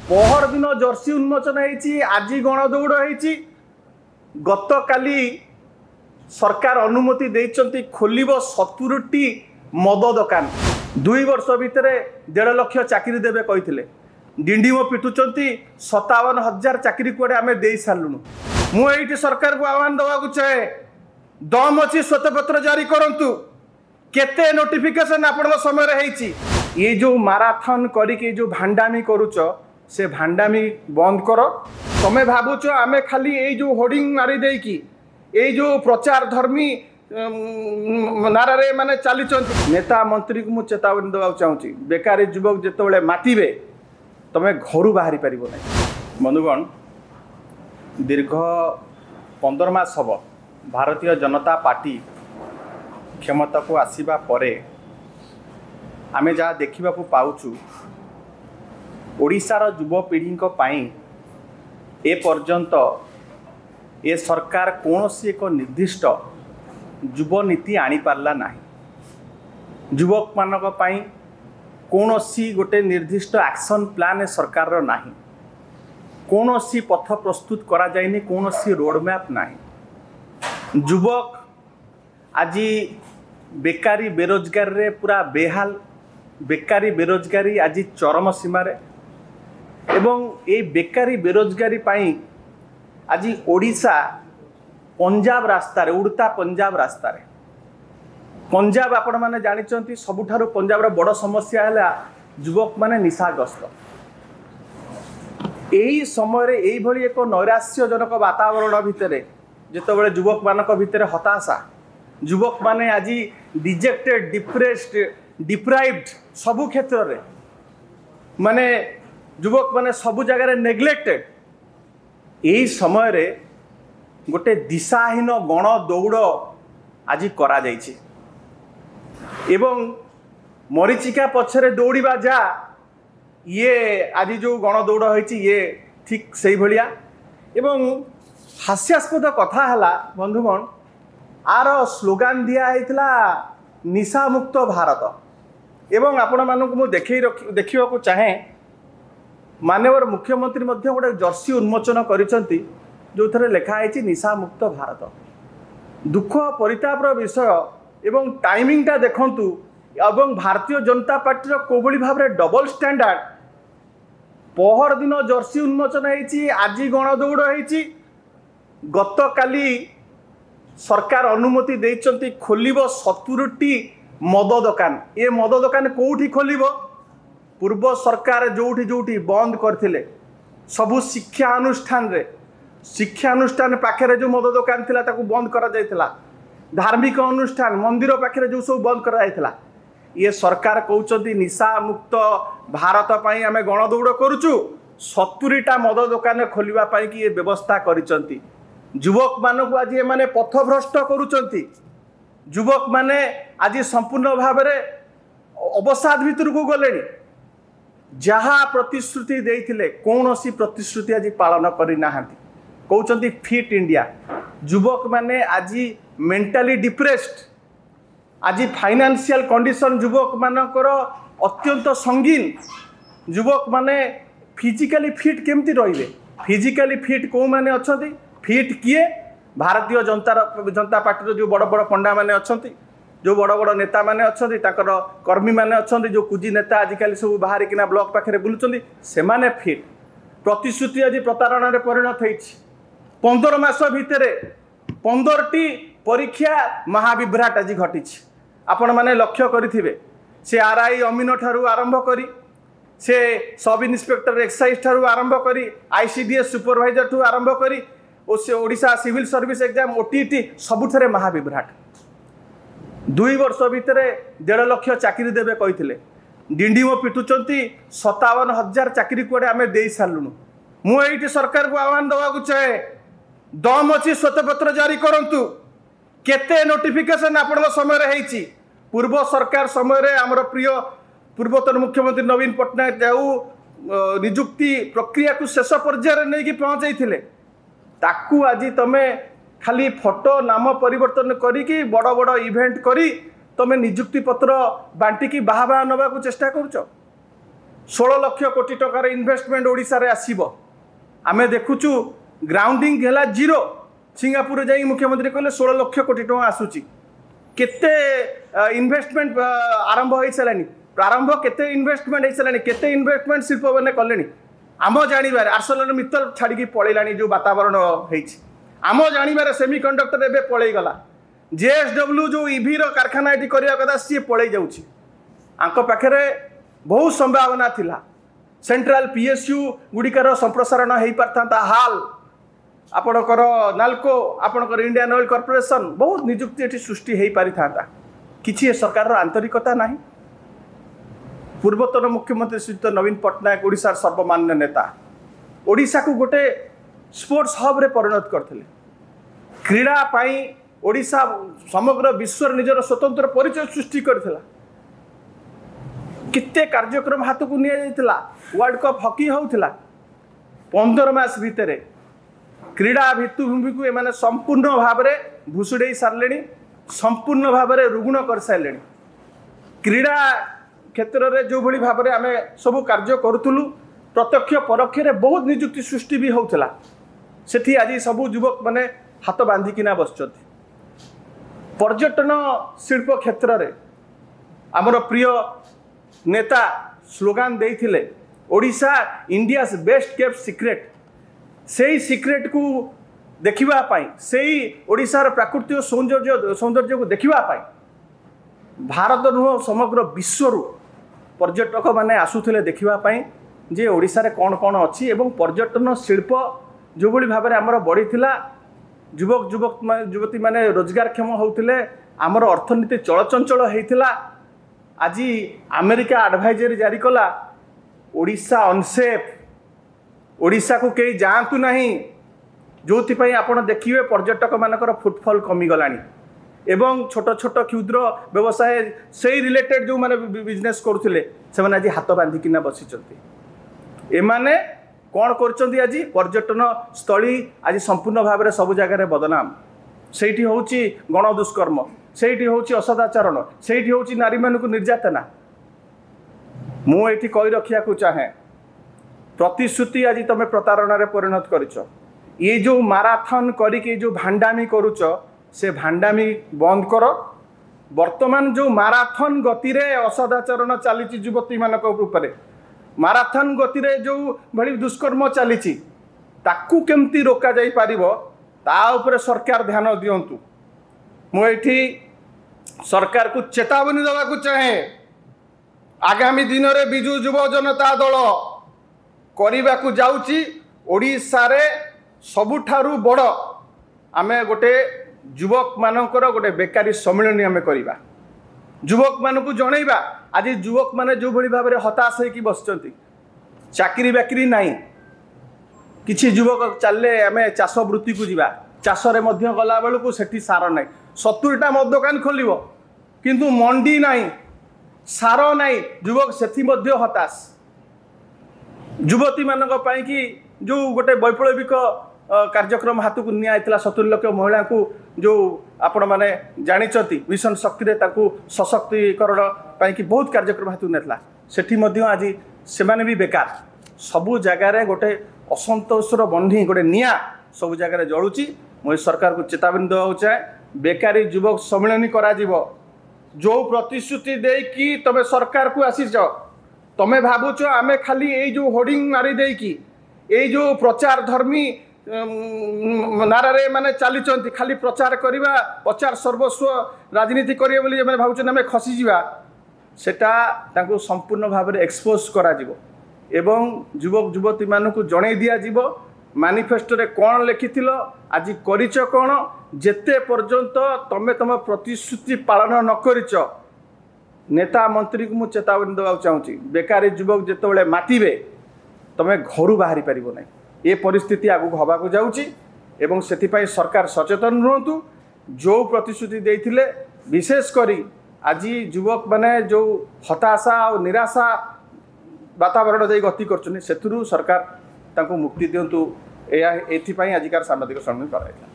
पहर दिन जर्सी उन्मोचन होती आज गणदौड़ होती गत काली सरकार अनुमति देइचंती खोलिब 70टी मद दुकान 2 वर्ष भितर 1.5 लाख चाकरी देवे कही डिंडीम पिटुंट 57,000 चाकरी कुआडे आम दे सारूँ मुझे सरकार को आह्वान देवाक चाहे दम अच्छी श्वेतपत्र जारी करूँ केते नोटिफिकेशन आपण समय होती ये जो माराथन करके जो भांडामी करुच से भांडामी बंद कर तुम्हें भावुच आम खाली ये जो होर्डिंग मारी देकी ये जो प्रचार धर्मी नारे माने चली नेता मंत्री को मुझे चेतावनी देवा चाहूँगी बेकारी युवक जिते मातिबे तुम्हें घर बाहरी पार ना बंधुगण दीर्घ 15 मास हम भारतीय जनता पार्टी क्षमता को आसवा परे आमे जहाँ देखा पाऊँ ओडिशार युवपीढ़ी ए पर्यंत ए सरकार कौन सी एक निर्दिष्ट युवनीति आनी पारला नहीं युवक मानक पई कौन सी गोटे निर्दिष्ट एक्शन प्लान सरकार नहीं कौन सी पथ प्रस्तुत करा जाइनी कौन सी रोड मैप नहीं युवक आज बेकारी बेरोजगार रे पूरा बेहाल बेकारी बेरोजगारी आज चरम सीमार एवं ये बेकारी बेरोजगारी पाई आज ओडिशा पंजाब रास्तार उड़ता पंजाब रास्तार पंजाब आपण मैंने जानी सबुठारु पंजाब बड़ समस्या है युवक माने निशाग्रस्त यही समय यही एक नैराश्यजनक वातावरण भितर जितेबाला युवक मानक भितर हताशा युवक माने आज डिजेक्टेड डिप्रेस्ड डिप्राइव्ड सबु क्षेत्र रे माने युवक माने सबु जगह नेग्लेक्टेड यही समय रे गोटे दिशाहीन गण दौड़ आज करा जाइछि एवं मरीचिका पछरे दौड़िबा जा ये आज जो गण दौड़ होइछि ये ठीक सही भलिया एवं हास्यास्पद कथा हला बंधुगण आर स्लोगान दिया होइतला निशा मुक्त भारत एवं आपण मानक मु देखा चाहे माननीय मुख्यमंत्री गोटे जर्सी उन्मोचन करिसेंती जो थे लिखाई निशा मुक्त भारत दुख परितापर विषय एवं टाइमिंगटा देखंतु एवं भारतीय जनता पार्टी कोभली भाव में डबल स्टैंडर्ड पहर दिन जर्सी उन्मोचन होती आज गणदौड़ होती गत काली सरकार अनुमति देइचंती खोलिब 70टी मद दुकान ये मद दुकान कोठी खोलिब पूर्व सरकार जोठी जोठी बंद करथिले सबु शिक्षा अनुष्ठान पाखे जो मद दुकान थिला ताकू बंद करा जायतिला धार्मिक अनुष्ठान मंदिर पाखे जो सब बंद करा जायतिला ये सरकार कहउचंती निशा मुक्त भारत पई आमे गणदौड़ करूचु 70टा मद दुकान खोलिबा पई कि ये व्यवस्था करिसंती युवक मानक आज ये माने पथभ्रष्ट करुचंती युवक माने आज संपूर्ण भाव में अवसाद भितर को गले जहाँ प्रतिश्रुति देइथिले कौन सी प्रतिश्रुति आज पालन करना कहते फिट इंडिया युवक माने आज मेंटली डिप्रेस्ड आज फाइनेंशियल कंडीशन युवक मानकर अत्यंत संगीन युवक माने फिजिकली फिट केमती रहिबे फिजिकली फिट को माने अछंती फिट किए भारतीय जनता पार्टी जो बड़ बड़ पंडा माने अछंती जो बड़ बड़ नेता माने अछंती ताकर कर्मी माने अछंती जो कुजी नेता आजिकल सब बाहर किना ब्लॉक पाखे बुलुचंती से माने फिट प्रतिश्रुति आज प्रतारणा रे परिणत होइछि 15 मास भितर 15टी परीक्षा महाविभ्राट आज घटिछि आपण माने लक्ष्य करिथिबे से आरआई अमीन ठारू आरंभ करी से सब इन्स्पेक्टर एक्साइज ठारू आरंभ करी आईसीडीएस सुपरवाइजर ठू आरंभ करी ओडिशा सिविल सर्विस एग्जाम ओटीटी सबुठरे महाविभ्राट 2 वर्ष भितर 1.5 लाख चाकरी देवे कही डिंडीम पिटुंट 57,000 चाकरी कुआडे आम दे सारूँ मुझे सरकार को आह्वान देवाक चाहे दम अच्छी श्वेतपत्र जारी करूँ केते नोटिफिकेशन आपण समय होती पूर्व सरकार समय आमर प्रिय पूर्वतन मुख्यमंत्री नवीन पट्टनायक जाऊ निजुक्ति प्रक्रिया को शेष पर्यायर नहीं कि पहुँचाई ताकू आज तमें खाली फोटो नाम परिवर्तन करी बड़ बड़ इवेंट करी तमें निजुक्ति पत्र बांटिकी बाहा नवा को चेष्टा करुच 16 लाख कोटी टकार इन्वेस्टमेंट ओडिशा रे आसीबो आमे देखुचु ग्राउंडिंग है जीरो सिंगापुर जाई मुख्यमंत्री कहले 16 लाख कोटी टका आसुची केते इन्वेस्टमेंट आरंभ होई सलानी प्रारंभ केते इन्वेस्टमेंट होई सलानी केते इन्वेस्टमेंट शिल्प बने कलेनी आम जानिबार आर्सलर मित्तल छाड़ी पळैलानी जो वातावरण होईछि आम जानिबार सेमीकंडक्टर एबे पळै गला जेएसडब्ल्यू जो ईवी रो कारखाना एटी करिया कदा सी पळै जाउछि आंको पाखरे बहुत संभावना थिला सेंट्रल पीएसयू गुड़िकार संप्रसारण हो पारता हाल आपणकर नाल्को आपणकर इंडियन ऑयल कॉर्पोरेशन बहुत निजुक्ति एटी सृष्टि हो पारि था किछि सरकार आंतरिकता नहीं पूर्वतन मुख्यमंत्री श्रीयुत नवीन पट्टनायक ओडिशार सर्वमान्य नेता ओडिशा को गोटे स्पोर्ट्स हब रे परिणत करथिले क्रीड़ा पाई ओडिशा समग्र विश्व निजर स्वतंत्र परिचय सृष्टि करथिला किते कार्यक्रम हाथ को निया वर्ल्ड कप हॉकी होउथिला 15 मास भितर क्रीड़ा भित्तिभूमि को एमाने संपूर्ण भाव में भुसुड़े सारे संपूर्ण भाव में रुग्ण कर सारे क्रीड़ा क्षेत्र में जो भली भाव में आम सब कार्य करूँ प्रत्यक्ष परोक्ष बहुत निजुक्ति सृष्टि भी होता सेठी आज सब युवक मैंने हाथ बांधिकिना बस पर्यटन शिल्प क्षेत्र में आमर प्रिय नेता स्लोगान देइथिले Odisha India's best kept secret से सीक्रेट को देखिबा पाई सेही ओडिशार प्राकृतिक सौंदर्य को देखिबा पाई भारत नुह समग्र विश्व पर्यटक माने आसुथिले देखिबा पाई जे ओडिशा रे कौन कौन अच्छी एवं पर्यटन शिल्प जो भली भाव में आमर बढ़ी युवक युवती माने रोजगारक्षम होउथिले आमर अर्थनीति चलचंचल होइथिला आज अमेरिका एडवाइजरी जारी कला ओडिशा अनसेफ ओडिशा को कहीं जातु नहीं जो आपण देखिए पर्यटक मानकर फुटफल कमीगलानी एवं छोट छोट क्षुद्र व्यवसाय से रिलेटेड जो माने बिजनेस करुले से आज हाथ बांधिकिना बसी एमाने कौन कर आज पर्यटन स्थली आज संपूर्ण भाव में सब जगार बदनाम सेठी होची गण दुष्कर्म सेठी होची असदाचरण सेठी होची नारी मानक निर्यातना मुझे कही रखा को चाहे प्रतिश्रुति आज तुम प्रतारण परिणत कर ये जो माराथन करके जो भांडामी करुच से भांडामी बंद कर वर्तमान जो माराथन गति रे असदाचरण चली युवती मान माराथन गति रे जो भली दुष्कर्म चली ताकू केमती रोका जाई पारिबो ता उपरे सरकार ध्यान दियंतु मुझे सरकार को चेतावनी देवा को चाहे आगामी दिन में बिजु युव जनता दल करने को जाऊँगी ओडिशा रे सबुठारु बड़ आमे गोटे युवक मानकर गोटे बेकारी सम्मेलन आमे करिबा युवक मानकु जनइबा आज युवक माने जो भली भाव में हताश होइकी बसचंती चाकरी बाकरी नहीं किछि युवक चलले आमे चाष वृत्ति को जीवा चाष रे मध्य गला बेलू सेठी सार नहीं 70टा मद दुकान खोलिबो किंतु मंडी नहीं सार नहीं युवक सेठी मध्य हताश युवती मानक पई कि जो गोटे वैप्लविक कार्यक्रम हाथ को निया 70 लाख महिला को जो आपण माने जानिचंती मिशन शक्ति रे ताकू सशक्तिकरण पई कि बहुत कार्यक्रम हाथ नेतला सेठी मध्य आज से माने भी बेकार सबु जगह रे गोटे असंतोषर बंधी गोटे निया सब जगह जलुची मुझे सरकार को चेतावनी देवा चाहे बेकारी युवक सम्मेलन करा जो प्रतिश्रुति दे कि तमे सरकार को आसीच तमे भावुच आमे खाली ए जो होर्डिंग मारी दे कि ए जो प्रचार धर्मी नारे माने चली खाली प्रचार करवा प्रचार सर्वस्व राजनीति करिए बोली माने भावुचन आमे खसी जीवा सेटा तांको संपूर्ण भाव में एक्सपोज करा जिवो एवं युवक युवती मानकु जणै दिया जिवो मैनिफेस्टो रे कौन लिखिथिलो आज करिच कौन जेते पर्यंत तमे तम प्रतिश्रुति पालन न करिच नेता मंत्री को मुझे चेतावनी देवा चाहूँगी बेकारी युवक जिते मातिबे तमे घर बाहरी पारिबो नै ये परिस्थिति आगु हवा को जाउची एवं सेथिपाई सरकार सचेतन रुहतु जो प्रतिश्रुति देइथिले विशेष करी आज युवक माने जो हताशा और निराशा वातावरण दे गति करछनी सेथुरु सरकार तांको मुक्ति दियंतु एथिपाई आजिकार सामाजिक सम्मेलन कराइला।